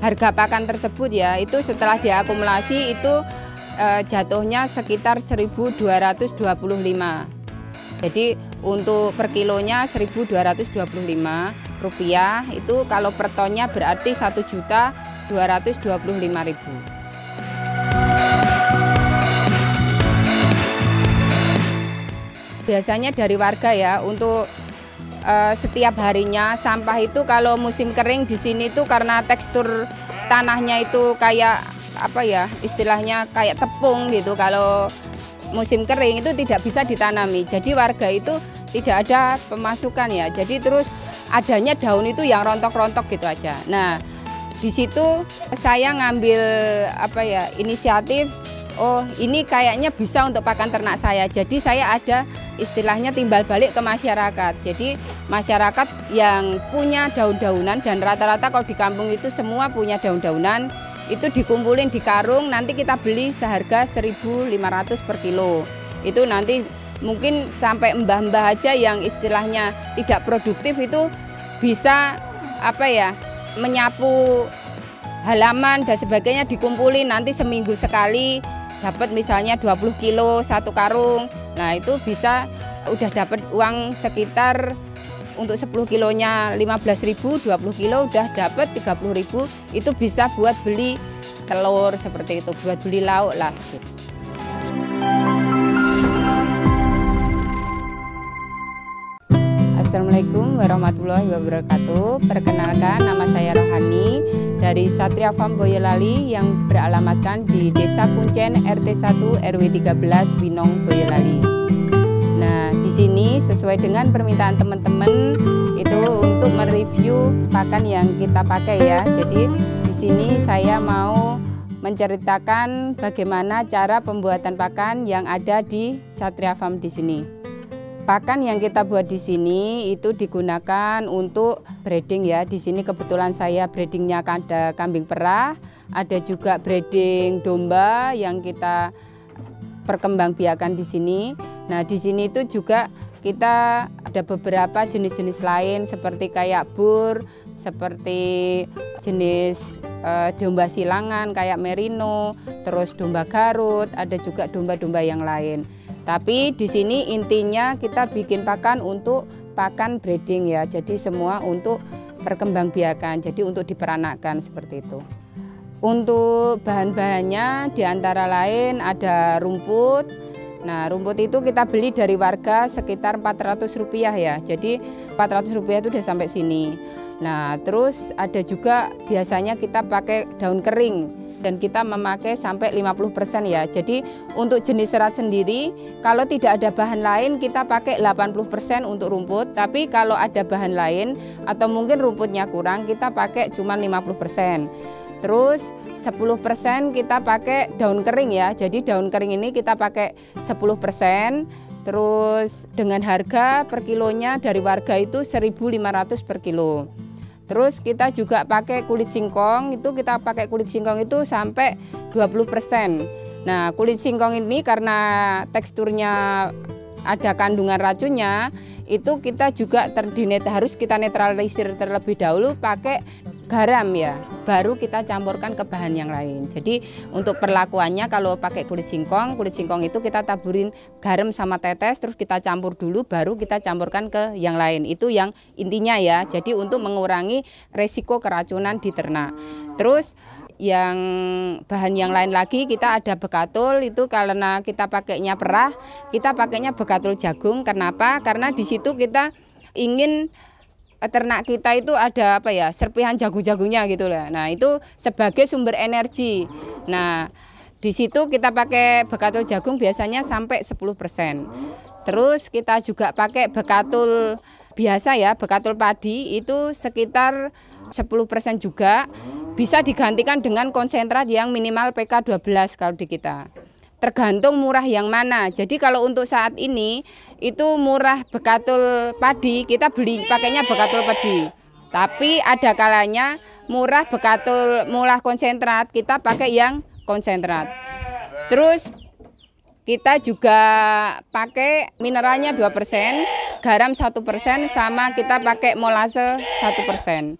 Harga pakan tersebut ya, itu setelah diakumulasi itu jatuhnya sekitar 1.225. Jadi untuk per kilonya 1.225 rupiah, itu kalau per tonnya berarti 1.225.000. Biasanya dari warga ya, untuk setiap harinya sampah itu kalau musim kering di sini tuh karena tekstur tanahnya itu kayak apa ya, istilahnya kayak tepung gitu. Kalau musim kering itu tidak bisa ditanami, jadi warga itu tidak ada pemasukan ya. Jadi terus adanya daun itu yang rontok-rontok gitu aja. Nah, di situ saya ngambil apa ya, inisiatif. Oh, ini kayaknya bisa untuk pakan ternak saya. Jadi saya ada istilahnya timbal balik ke masyarakat. Jadi masyarakat yang punya daun-daunan, dan rata-rata kalau di kampung itu semua punya daun-daunan, itu dikumpulin di karung, nanti kita beli seharga 1.500 per kilo. Itu nanti mungkin sampai mbah-mbah aja yang istilahnya tidak produktif itu bisa apa ya, menyapu halaman dan sebagainya, dikumpulin nanti seminggu sekali dapat misalnya 20 kilo satu karung. Nah, itu bisa udah dapat uang sekitar untuk 10 kilonya 15.000, 20 kilo udah dapat 30.000. Itu bisa buat beli telur seperti itu, buat beli lauk lah gitu. Assalamualaikum warahmatullahi wabarakatuh. Perkenalkan, nama saya Rohani dari Satria Farm Boyolali yang beralamatkan di Desa Kuncen RT 1 RW 13 Winong Boyolali. Nah, di sini sesuai dengan permintaan teman-teman itu untuk mereview pakan yang kita pakai ya. Jadi di sini saya mau menceritakan bagaimana cara pembuatan pakan yang ada di Satria Farm di sini. Pakan yang kita buat di sini itu digunakan untuk breeding ya. Di sini kebetulan saya breedingnya ada kambing perah, ada juga breeding domba yang kita perkembangbiakan di sini. Nah, di sini itu juga kita ada beberapa jenis-jenis lain seperti kayak bur, seperti jenis domba silangan kayak merino, terus domba Garut, ada juga domba-domba yang lain. Tapi di sini intinya kita bikin pakan untuk pakan breeding ya. Jadi semua untuk perkembangbiakan, jadi untuk diperanakkan seperti itu. Untuk bahan-bahannya diantara lain ada rumput. Nah, rumput itu kita beli dari warga sekitar Rp400 ya. Jadi Rp400 itu udah sampai sini. Nah, terus ada juga biasanya kita pakai daun kering. Dan kita memakai sampai 50% ya. Jadi untuk jenis serat sendiri, kalau tidak ada bahan lain kita pakai 80% untuk rumput. Tapi kalau ada bahan lain atau mungkin rumputnya kurang, kita pakai cuma 50%. Terus 10% kita pakai daun kering ya. Jadi daun kering ini kita pakai 10%. Terus dengan harga per kilonya dari warga itu 1.500 per kilo. Terus kita juga pakai kulit singkong, itu kita pakai kulit singkong itu sampai 20%. Nah, kulit singkong ini karena teksturnya ada kandungan racunnya, itu kita juga harus kita netralisir terlebih dahulu pakai garam ya, baru kita campurkan ke bahan yang lain. Jadi untuk perlakuannya kalau pakai kulit singkong itu kita taburin garam sama tetes, terus kita campur dulu, baru kita campurkan ke yang lain. Itu yang intinya ya, jadi untuk mengurangi resiko keracunan di ternak. Terus yang bahan yang lain lagi kita ada bekatul, itu karena kita pakainya perah, kita pakainya bekatul jagung. Kenapa? Karena di situ kita ingin ternak kita itu ada apa ya, serpihan jagung-jagungnya gitu lah. Nah, itu sebagai sumber energi. Nah, di situ kita pakai bekatul jagung biasanya sampai 10%. Terus kita juga pakai bekatul biasa ya, bekatul padi itu sekitar 10% juga. Bisa digantikan dengan konsentrat yang minimal PK 12 kalau di kita. Tergantung murah yang mana. Jadi kalau untuk saat ini itu murah bekatul padi, kita beli pakainya bekatul padi. Tapi ada kalanya murah konsentrat, kita pakai yang konsentrat. Terus kita juga pakai mineralnya 2%, garam 1%, sama kita pakai molase 1%.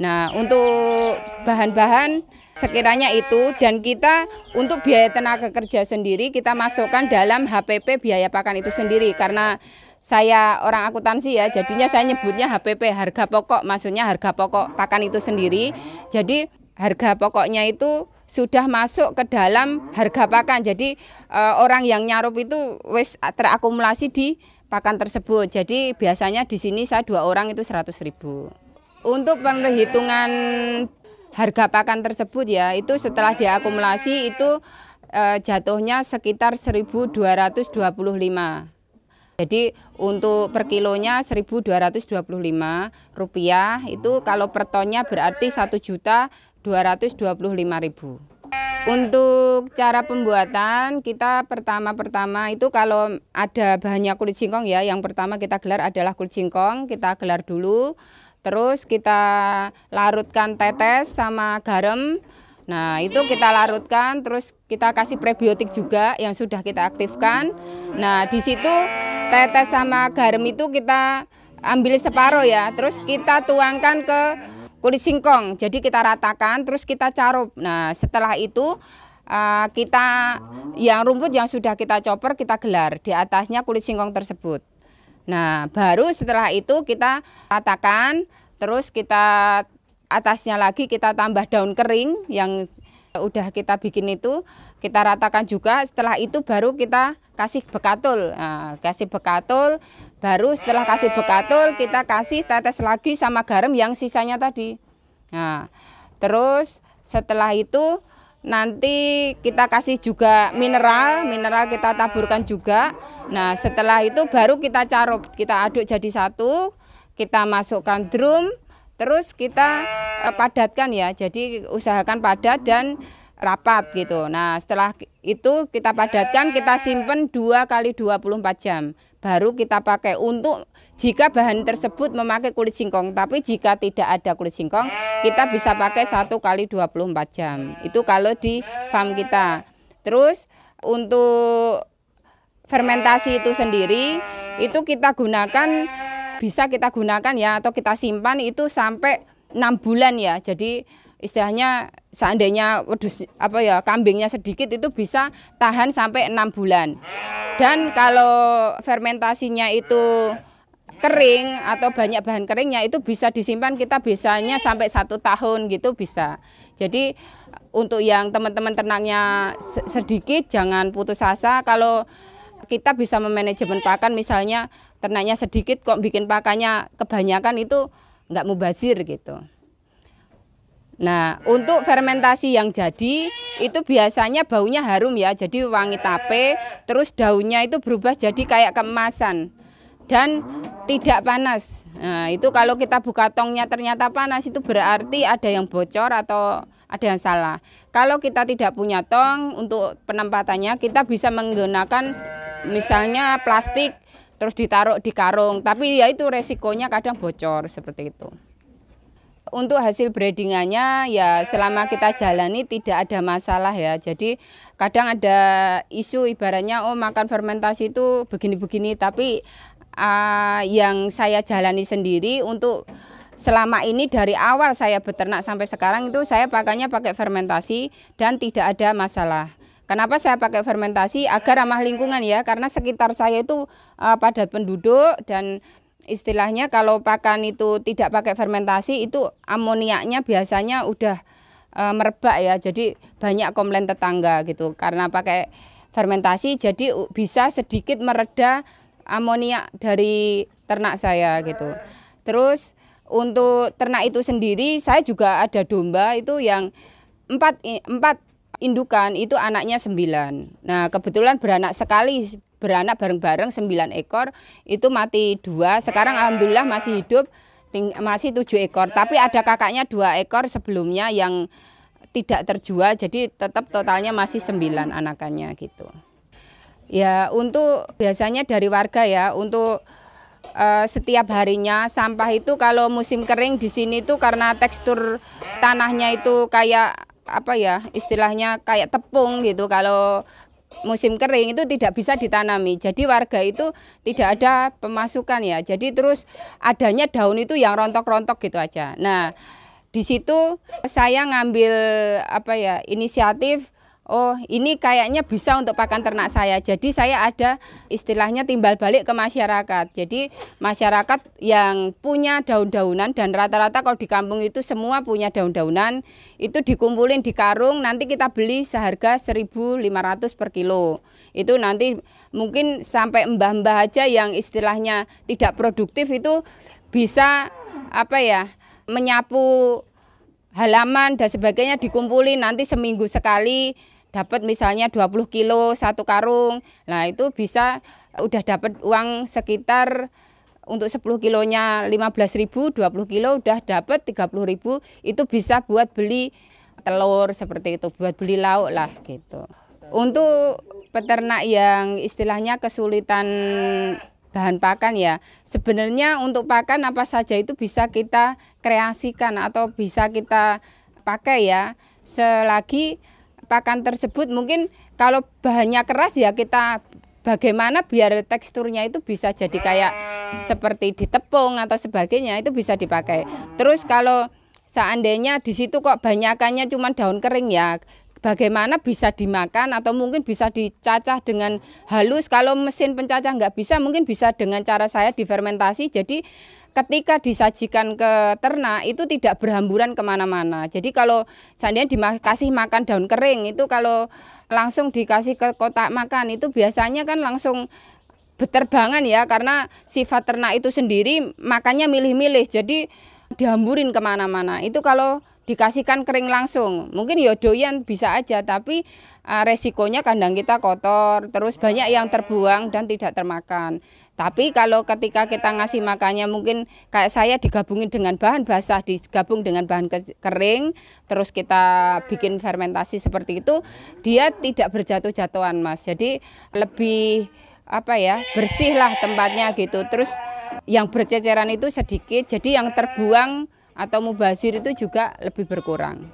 Nah, untuk bahan-bahan sekiranya itu, dan kita untuk biaya tenaga kerja sendiri kita masukkan dalam HPP biaya pakan itu sendiri, karena saya orang akuntansi ya, jadinya saya nyebutnya HPP, harga pokok, maksudnya harga pokok pakan itu sendiri. Jadi harga pokoknya itu sudah masuk ke dalam harga pakan, jadi orang yang nyarup itu wis terakumulasi di pakan tersebut. Jadi biasanya di sini saya 2 orang itu 100.000. Untuk perhitungan harga pakan tersebut ya, itu setelah diakumulasi itu jatuhnya sekitar 1.225. Jadi untuk per kilonya 1.225 rupiah, itu kalau per tonnya berarti 1.225.000. Untuk cara pembuatan kita pertama itu kalau ada bahannya kulit singkong ya, yang pertama kita gelar adalah kulit singkong, kita gelar dulu. Terus kita larutkan tetes sama garam. Nah, itu kita larutkan, terus kita kasih prebiotik juga yang sudah kita aktifkan. Nah, di situ tetes sama garam itu kita ambil separuh ya, terus kita tuangkan ke kulit singkong. Jadi kita ratakan, terus kita carup. Nah, setelah itu kita yang rumput yang sudah kita chopper kita gelar di atasnya kulit singkong tersebut. Nah, baru setelah itu kita ratakan, terus kita atasnya lagi kita tambah daun kering yang udah kita bikin itu, kita ratakan juga. Setelah itu baru kita kasih bekatul. Nah, kasih bekatul, baru setelah kasih bekatul kita kasih tetes lagi sama garam yang sisanya tadi. Nah, terus setelah itu nanti kita kasih juga mineral kita taburkan juga. Nah, setelah itu baru kita carup, kita aduk jadi satu, kita masukkan drum, terus kita padatkan ya. Jadi usahakan padat dan rapat gitu. Nah, setelah itu kita padatkan, kita simpen 2 kali 24 jam. Baru kita pakai untuk jika bahan tersebut memakai kulit singkong, tapi jika tidak ada kulit singkong, kita bisa pakai 1 kali 24 jam. Itu kalau di farm kita. Terus untuk fermentasi itu sendiri, itu kita gunakan, bisa kita gunakan ya, atau kita simpan itu sampai 6 bulan ya. Jadi istilahnya seandainya wedus kambingnya sedikit itu bisa tahan sampai 6 bulan. Dan kalau fermentasinya itu kering atau banyak bahan keringnya itu bisa disimpan, kita biasanya sampai 1 tahun gitu bisa. Jadi untuk yang teman-teman ternaknya sedikit jangan putus asa. Kalau kita bisa memanajemen pakan, misalnya ternaknya sedikit kok bikin pakannya kebanyakan, itu nggak mubazir gitu. Nah, untuk fermentasi yang jadi itu biasanya baunya harum ya, jadi wangi tape, terus daunnya itu berubah jadi kayak keemasan dan tidak panas. Nah, itu kalau kita buka tongnya ternyata panas, itu berarti ada yang bocor atau ada yang salah. Kalau kita tidak punya tong untuk penempatannya, kita bisa menggunakan misalnya plastik terus ditaruh di karung, tapi ya itu resikonya kadang bocor seperti itu. Untuk hasil breedingannya ya selama kita jalani tidak ada masalah ya. Jadi kadang ada isu ibaratnya makan fermentasi itu begini-begini, tapi yang saya jalani sendiri untuk selama ini dari awal saya beternak sampai sekarang itu saya pakainya pakai fermentasi dan tidak ada masalah. Kenapa saya pakai fermentasi? Agar ramah lingkungan ya, karena sekitar saya itu padat penduduk dan istilahnya kalau pakan itu tidak pakai fermentasi itu amoniaknya biasanya udah merebak ya, jadi banyak komplain tetangga gitu. Karena pakai fermentasi jadi bisa sedikit mereda amoniak dari ternak saya gitu. Terus untuk ternak itu sendiri saya juga ada domba itu yang 4 indukan, itu anaknya 9. Nah, kebetulan beranak sekali, beranak bareng-bareng 9 ekor, itu mati 2, sekarang alhamdulillah masih hidup, masih 7 ekor. Tapi ada kakaknya 2 ekor sebelumnya yang tidak terjual, jadi tetap totalnya masih 9 anakannya gitu. Ya, untuk biasanya dari warga ya, untuk setiap harinya sampah itu kalau musim kering di sini tuh karena tekstur tanahnya itu kayak istilahnya kayak tepung gitu. Kalau musim kering itu tidak bisa ditanami, jadi warga itu tidak ada pemasukan ya. Jadi terus adanya daun itu yang rontok-rontok gitu aja. Nah, di situ saya ngambil inisiatif. Oh, ini kayaknya bisa untuk pakan ternak saya. Jadi saya ada istilahnya timbal balik ke masyarakat. Jadi masyarakat yang punya daun-daunan, dan rata-rata kalau di kampung itu semua punya daun-daunan, itu dikumpulin di karung, nanti kita beli seharga 1.500 per kilo. Itu nanti mungkin sampai mbah-mbah aja yang istilahnya tidak produktif itu bisa menyapu halaman dan sebagainya, dikumpulin nanti seminggu sekali dapat misalnya 20 kilo satu karung. Nah itu bisa udah dapat uang sekitar untuk 10 kilonya 15.000, 20 kilo udah dapat 30.000. Itu bisa buat beli telur seperti itu, buat beli lauk lah gitu. Untuk peternak yang istilahnya kesulitan bahan pakan ya, sebenarnya untuk pakan apa saja itu bisa kita kreasikan atau bisa kita pakai ya, selagi pakan tersebut mungkin kalau bahannya keras ya kita bagaimana biar teksturnya itu bisa jadi kayak seperti di tepung atau sebagainya, itu bisa dipakai. Terus kalau seandainya di situ kok banyakannya cuma daun kering ya, bagaimana bisa dimakan atau mungkin bisa dicacah dengan halus. Kalau mesin pencacah nggak bisa, mungkin bisa dengan cara saya difermentasi. Jadi ketika disajikan ke ternak itu tidak berhamburan kemana-mana. Jadi kalau seandainya dikasih makan daun kering itu, kalau langsung dikasih ke kotak makan itu biasanya kan langsung beterbangan ya, karena sifat ternak itu sendiri makannya milih-milih, jadi dihamburin kemana-mana. Itu kalau dikasihkan kering langsung mungkin ya doyan bisa aja, tapi resikonya kandang kita kotor, terus banyak yang terbuang dan tidak termakan. Tapi kalau ketika kita ngasih makannya mungkin kayak saya digabungin dengan bahan basah, digabung dengan bahan kering, terus kita bikin fermentasi seperti itu, dia tidak berjatuh-jatuhan Mas. Jadi lebih bersih lah tempatnya gitu. Terus yang berceceran itu sedikit, jadi yang terbuang atau mubazir itu juga lebih berkurang.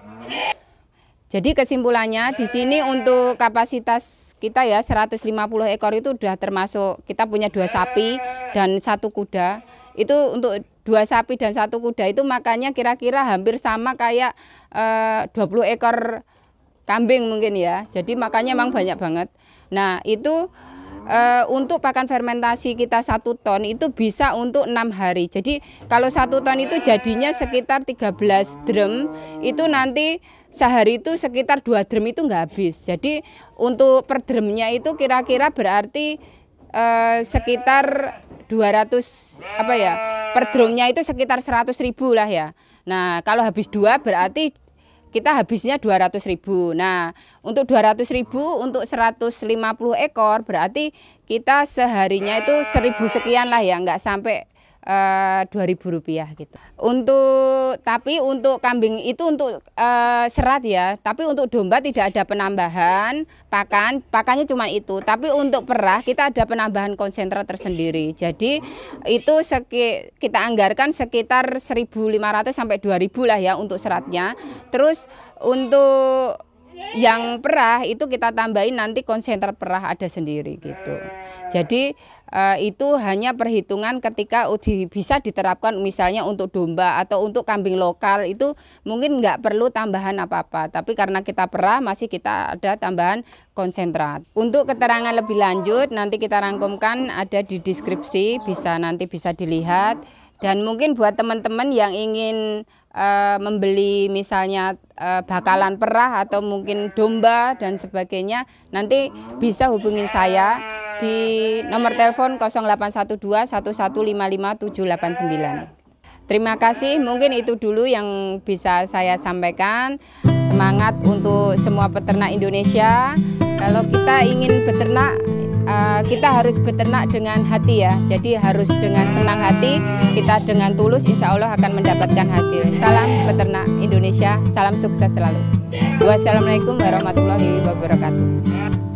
Jadi kesimpulannya di sini untuk kapasitas kita ya 150 ekor itu udah termasuk kita punya 2 sapi dan 1 kuda. Itu untuk 2 sapi dan 1 kuda itu makannya kira-kira hampir sama kayak 20 ekor kambing mungkin ya. Jadi makannya memang banyak banget. Nah itu untuk pakan fermentasi kita 1 ton itu bisa untuk 6 hari. Jadi kalau 1 ton itu jadinya sekitar 13 drum, itu nanti sehari itu sekitar 2 drum itu nggak habis. Jadi untuk per drumnya itu kira-kira berarti sekitar 200 per drumnya itu sekitar 100.000 lah ya. Nah kalau habis 2 berarti kita habisnya 200.000. Nah, untuk 200.000 untuk 150 ekor berarti kita seharinya itu 1.000 sekian lah ya, nggak sampai Rp2.000 gitu. Tapi untuk kambing itu untuk serat ya. Tapi untuk domba tidak ada penambahan pakannya cuma itu. Tapi untuk perah kita ada penambahan konsentrat tersendiri. Jadi itu kita anggarkan sekitar 1.500 sampai 2.000 lah ya untuk seratnya. Terus untuk yang perah itu kita tambahin nanti konsentrat perah ada sendiri gitu. Jadi itu hanya perhitungan ketika bisa diterapkan misalnya untuk domba atau untuk kambing lokal itu mungkin nggak perlu tambahan apa-apa. Tapi karena kita perah masih kita ada tambahan konsentrat. Untuk keterangan lebih lanjut nanti kita rangkumkan ada di deskripsi, nanti bisa dilihat. Dan mungkin buat teman-teman yang ingin membeli misalnya bakalan perah atau mungkin domba dan sebagainya, nanti bisa hubungin saya di nomor telepon 0812 1155 789. Terima kasih, mungkin itu dulu yang bisa saya sampaikan. Semangat untuk semua peternak Indonesia. Kalau kita ingin beternak, kita harus beternak dengan hati ya. Jadi harus dengan senang hati, kita dengan tulus insya Allah akan mendapatkan hasil. Salam peternak Indonesia, salam sukses selalu. Wassalamualaikum warahmatullahi wabarakatuh.